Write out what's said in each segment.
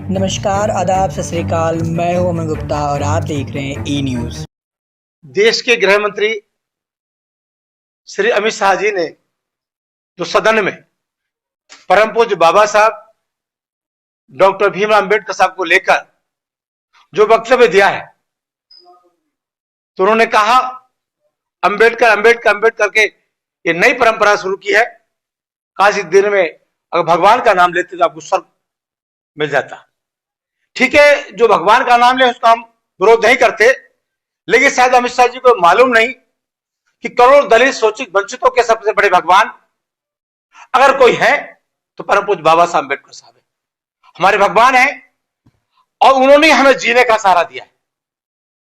नमस्कार, आदाब, सत श्री अकाल। मैं हूं अमन गुप्ता और आप देख रहे हैं ई न्यूज। देश के गृह मंत्री श्री अमित शाह जी ने जो सदन में परम पूज्य बाबा साहब डॉक्टर भीमराव अम्बेडकर साहब को लेकर जो वक्तव्य दिया है, तो उन्होंने कहा अम्बेडकर अम्बेडकर अम्बेडकर के ये नई परंपरा शुरू की है। काश इस दिन में अगर भगवान का नाम लेते तो आपको स्वर्ग मिल जाता। ठीक है, जो भगवान का नाम ले उसका हम विरोध नहीं करते, लेकिन शायद अमित शाह जी को मालूम नहीं कि करोड़ दलित शोषित वंचितों के सबसे बड़े भगवान अगर कोई है तो परम पूज्य बाबा साहब अम्बेडकर साहब है, हमारे भगवान है। और उन्होंने हमें जीने का सहारा दिया है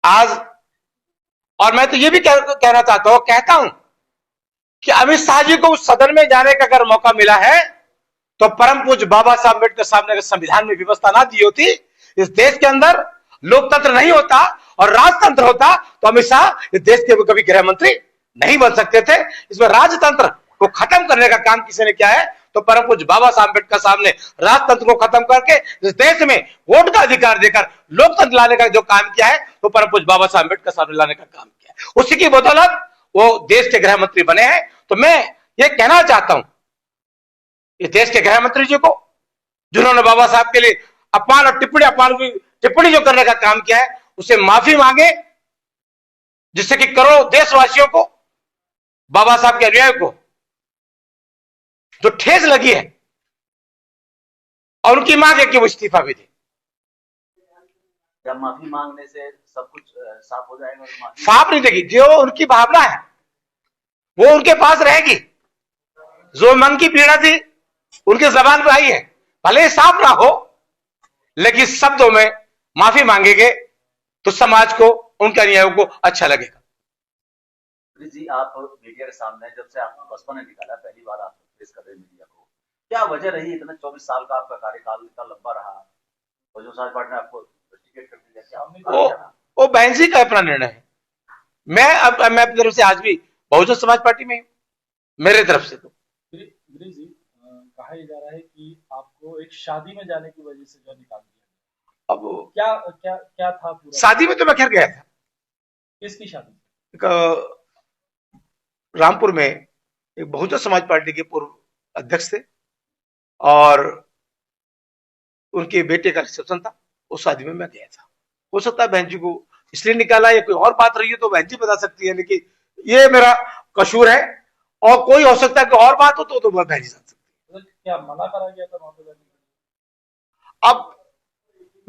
आज। और मैं तो ये भी कहना चाहता हूं, कहता हूं कि अमित शाह जी को उस सदन में जाने का अगर मौका मिला है तो परम पूज्य बाबा साहब अम्बेडकर साहब ने अगर संविधान में व्यवस्था ना दी होती, इस देश के अंदर लोकतंत्र नहीं होता और राजतंत्र होता, तो अमित शाह इस देश के कभी गृह मंत्री नहीं बन सकते थे। इसमें राजतंत्र को खत्म करने का काम किसी ने किया है तो परम पूज्य बाबा साहब अम्बेडकर साहब ने राजतंत्र को खत्म करके इस देश में वोट का अधिकार देकर लोकतंत्र लाने का जो काम किया है, तो परम पूज्य बाबा साहब अम्बेडकर साहब ने लाने का काम किया है। उसी की बदौलत वो देश के गृह मंत्री बने हैं। तो मैं ये कहना चाहता हूं इस देश के गृह मंत्री जी को, जिन्होंने बाबा साहब के लिए अपमान और टिप्पणी जो करने का काम किया है, उसे माफी मांगे, जिससे कि करोड़ों देशवासियों को, बाबा साहब के अनुयायियों को जो ठेस लगी है, और उनकी मांग है कि वो इस्तीफा भी दे। क्या माफी मांगने से सब कुछ साफ हो जाएगा? साफ नहीं देगी, जो उनकी भावना है वो उनके पास रहेगी। जो मन की पीड़ा थी उनकी जबान पर आई है, भले साफ ना हो, लेकिन शब्दों में माफी मांगेंगे तो समाज को, उनके अनुयायियों को अच्छा लगेगा। जी, आप मीडिया के सामने जब से आपको बसपा ने निकाला, पहली बार आप फेस कर रहे हैं मीडिया को, क्या वजह रही? इतना 24 साल का आपका कार्यकाल इतना लंबा रहा, और जो समाज पार्टी ने आपको टिकट कर दिया, क्या वो बहन जी का अपना निर्णय है। मैं अपनी तरफ से आज भी बहुजन समाज पार्टी में हूं, मेरे तरफ से। तो गिरीश जी, कहा जा रहा है कि आपको एक शादी में जाने की वजह से जो निकाल दिया, अब क्या क्या क्या था पूरा? शादी में तो मैं खैर गया था। किसकी शादी? रामपुर में एक बहुजन समाज पार्टी के पूर्व अध्यक्ष थे और उनके बेटे का रिसेप्शन था, उस शादी में मैं गया था। हो सकता है बहन जी को इसलिए निकाला या कोई और बात रही है तो बहन जी बता सकती है, लेकिन ये मेरा कसूर है। और कोई हो सकता है कि और बात हो तो बहन जी जान सकती है। क्या मना करा गया था वहां पे जाने के लिए? अब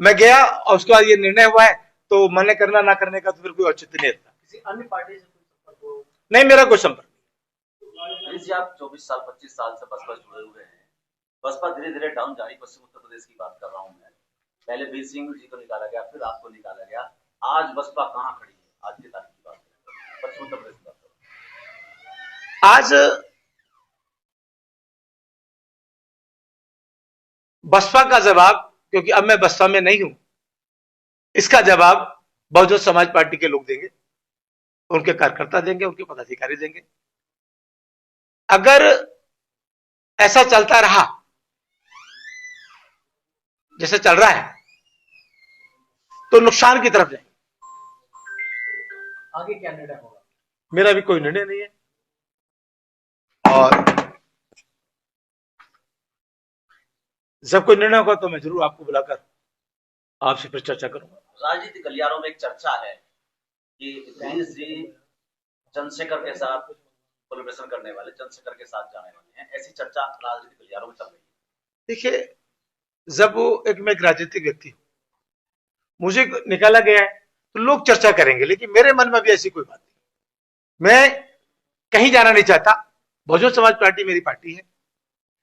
मैं गया और उसके बाद ये निर्णय हुआ है, तो मना करना ना करने का तो फिर कोई औचित्य नहीं रहता। किसी अन्य पार्टी से नहीं, मेरा कोई संपर्क नहीं। जी, आप 24 साल 25 साल से बसपा जुड़े हुए हैं। बसपा धीरे धीरे डाउन जा रही, पश्चिम उत्तर प्रदेश की बात कर रहा हूँ मैं। पहले वीर सिंह जी को निकाला गया, फिर आपको निकाला गया। आज बसपा कहाँ खड़ी है? आज की तारीख की बात करें, पश्चिम उत्तर प्रदेश की बात करें, आज बसपा का जवाब, क्योंकि अब मैं बसपा में नहीं हूं, इसका जवाब बहुजन समाज पार्टी के लोग देंगे, उनके कार्यकर्ता देंगे, उनके पदाधिकारी देंगे। अगर ऐसा चलता रहा जैसे चल रहा है तो नुकसान की तरफ जाएंगे। आगे क्या निर्णय होगा? मेरा भी कोई निर्णय नहीं है, और जब कोई निर्णय होगा तो मैं जरूर आपको बुलाकर आपसे फिर चर्चा करूंगा। राजनीतिक गलियारों में एक चर्चा है कि वीर जी चंद्रशेखर के साथ कोलैबोरेशन करने वाले, चंद्रशेखर के साथ जाने वाले हैं, ऐसी चर्चा राजनीतिक गलियारों में चल रही है। देखिए, जब वो मैं एक राजनीतिक व्यक्ति हूं, मुझे निकाला गया है तो लोग चर्चा करेंगे, लेकिन मेरे मन में भी ऐसी कोई बात नहीं। मैं कहीं जाना नहीं चाहता। बहुजन समाज पार्टी मेरी पार्टी है।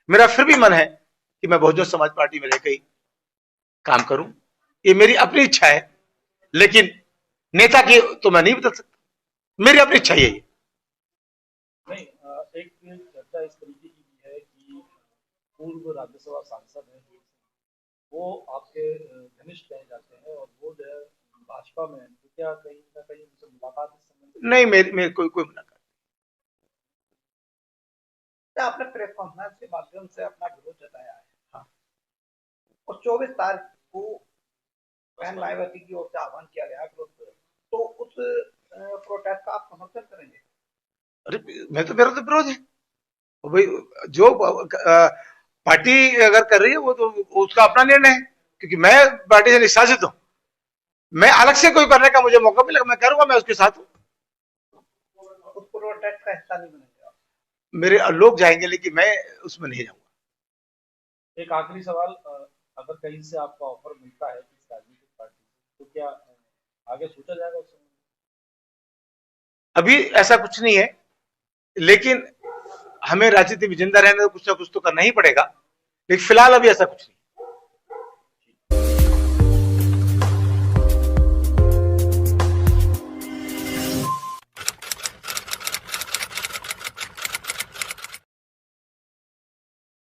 मेरा फिर भी मन है कि मैं बहुजन समाज पार्टी में रहकर काम करूं, ये मेरी अपनी इच्छा है, लेकिन नेता की तो मैं नहीं बदल सकता। मेरी अपनी इच्छा यही है। नहीं, एक चर्चा इस तरीके की भी है कि पूर्व राज्यसभा सांसद हैं, वो आपके घनिष्ठ कहे जाते हैं और वो जो है भाजपा में, तो क्या कहीं ना कहीं उनसे मुलाकात इस संबंध में? नहीं, मेरे कोई मुलाकात। आपने प्रेस कॉन्फ्रेंस के माध्यम से अपना विरोध जताया है। हाँ। और 24 तारीख को बहन मायावती की ओर से आह्वान किया गया तो उस प्रोटेस्ट का आप समर्थन करेंगे? अरे मैं तो, मेरा तो विरोध है। और भाई जो पार्टी अगर कर रही है वो तो उसका अपना निर्णय है, क्योंकि मैं पार्टी से निष्कासित हूं। मैं अलग से कोई करने का मुझे मौका मिलेगा मैं करूंगा, मैं उसके साथ हूं। उस प्रोटेस्ट का हिस्सा नहीं बनेंगे आप? मेरे लोग जाएंगे लेकिन मैं उसमें नहीं जाऊंगा। एक आखिरी सवाल, अगर कहीं से आपको ऑफर मिलता है किसी राजनीतिक पार्टी से, तो क्या आगे सोचा जाएगा उस समय? अभी ऐसा कुछ नहीं है, लेकिन हमें राजनीति में जिंदा रहने तो कुछ ना कुछ तो करना ही पड़ेगा, लेकिन फिलहाल अभी ऐसा कुछ नहीं।